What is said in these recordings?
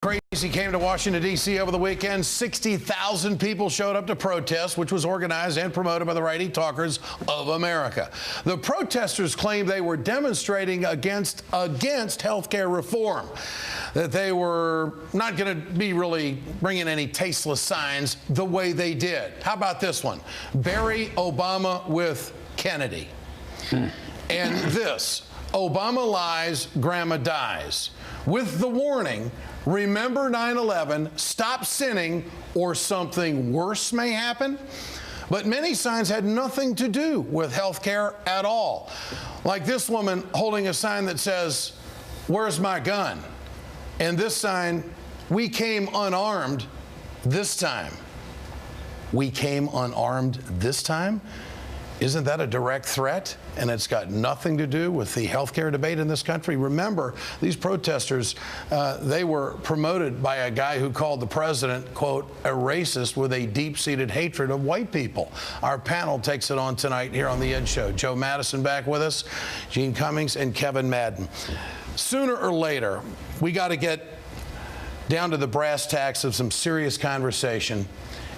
Crazy came to Washington, D.C. over the weekend. 60,000 people showed up to protest, which was organized and promoted by the Righty Talkers of America. The protesters claimed they were demonstrating against health care reform, that they were not going to be really bringing any tasteless signs the way they did. How about this one? Bury Obama with Kennedy. And this, Obama lies, grandma dies. With the warning, remember 9/11, stop sinning, or something worse may happen. But many signs had nothing to do with health care at all. Like this woman holding a sign that says, "Where's my gun?" And this sign, "We came unarmed this time." We came unarmed this time? Isn't that a direct threat? And it's got nothing to do with the health care debate in this country. Remember, these protesters, they were promoted by a guy who called the president, quote, a racist with a deep-seated hatred of white people. Our panel takes it on tonight here on The Ed Show. Joe Madison back with us, Gene Cummings, and Kevin Madden. Sooner or later, we got to get down to the brass tacks of some serious conversation.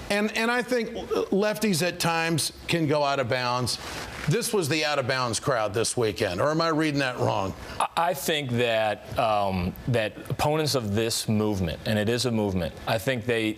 And I think lefties at times can go out of bounds. This was the out-of-bounds crowd this weekend, or am I reading that wrong? I think that that opponents of this movement, and it is a movement, I think they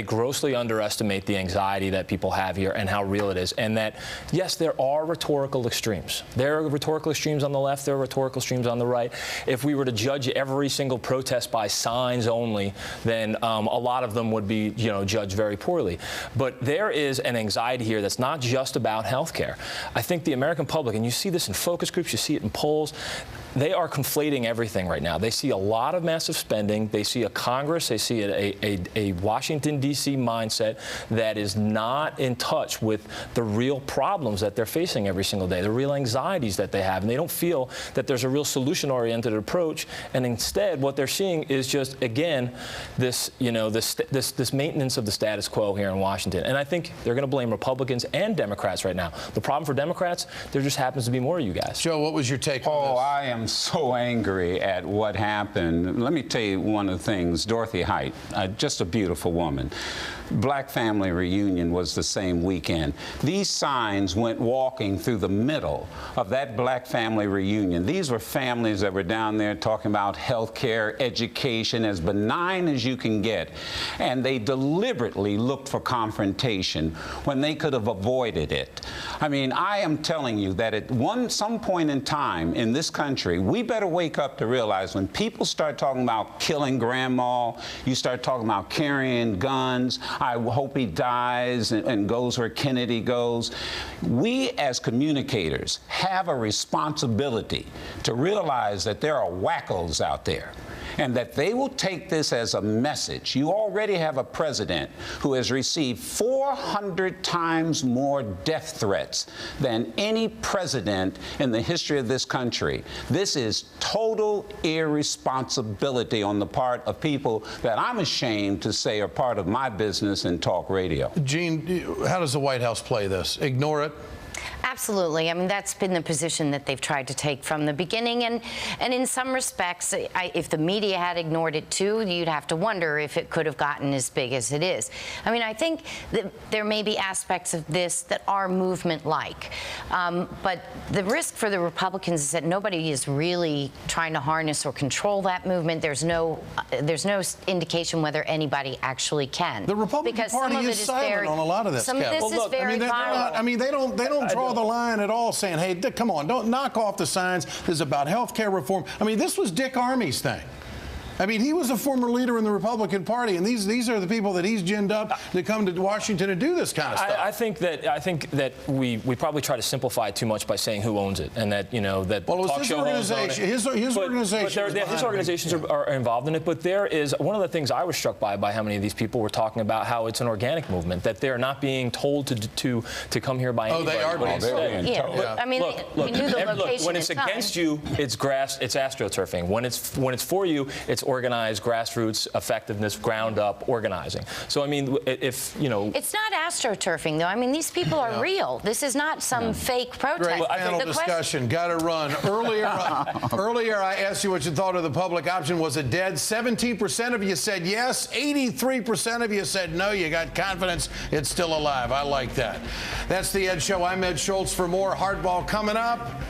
grossly underestimate the anxiety that people have here and how real it is. And that, yes, there are rhetorical extremes. There are rhetorical extremes on the left. There are rhetorical extremes on the right. If we were to judge every single protest by signs only, then a lot of them would be, judged very poorly. But there is an anxiety here that's not just about health care. I think the American public, and you see this in focus groups, you see it in polls, they are conflating everything right now. They see a lot of massive spending. They see a Congress, they see a Washington, D.C. mindset that is not in touch with the real problems that they're facing every single day, the real anxieties that they have. And they don't feel that there's a real solution-oriented approach. And instead, what they're seeing is just, again, this maintenance of the status quo here in Washington. And I think they're going to blame Republicans and Democrats right now. The problem for Democrats, there just happens to be more of you guys. Joe, what was your take on this? Oh, I am so angry at what happened. Let me tell you one of the things. Dorothy Height, just a beautiful woman. Black family reunion was the same weekend. These signs went walking through the middle of that black family reunion. These were families that were down there talking about health care, education, as benign as you can get. And they deliberately looked for confrontation when they could have avoided it. I mean, I am telling you that at some point in time in this country, we better wake up to realize when people start talking about killing grandma, you start talking about carrying guns, I hope he dies and goes where Kennedy goes. We as communicators have a responsibility to realize that there are wackos out there, and that they will take this as a message. You already have a president who has received 400 times more death threats than any president in the history of this country. This is total irresponsibility on the part of people that I'm ashamed to say are part of my business in talk radio. Gene, how does the White House play this? Ignore it? Absolutely. I mean, that's been the position that they've tried to take from the beginning. And in some respects, if the media had ignored it too, you'd have to wonder if it could have gotten as big as it is. I mean, I think that there may be aspects of this that are movement-like. But the risk for the Republicans is that nobody is really trying to harness or control that movement. There's no indication whether anybody actually can. The Republican Party is silent on a lot of this. Some of this is very viral. They don't draw the line at all saying, hey, come on, don't knock off the signs. This is about health care reform. I mean, this was Dick Armey's thing. I mean, he was a former leader in the Republican Party, and these are the people that he's ginned up to come to Washington and do this kind of stuff. I think that we probably try to simplify it too much by saying who owns it, and that that well, it was talk his show organization. His organization. His organizations are involved in it. But there is one of the things I was struck by how many of these people were talking about how it's an organic movement, that they're not being told to come here by anybody. Oh, they are being told. Yeah. I mean, we knew the location. When it's against you, it's astroturfing. When it's for you, it's organized, grassroots, effectiveness, ground-up organizing. So, I mean, if, you know... It's not astroturfing, though. I mean, these people are real. This is not some fake protest. Great panel discussion. Got to run. Earlier, I asked you what you thought of the public option. Was it dead? 17% of you said yes. 83% of you said no. You got confidence it's still alive. I like that. That's the Ed Show. I'm Ed Schultz. For more Hardball coming up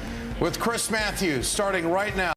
with Chris Matthews starting right now.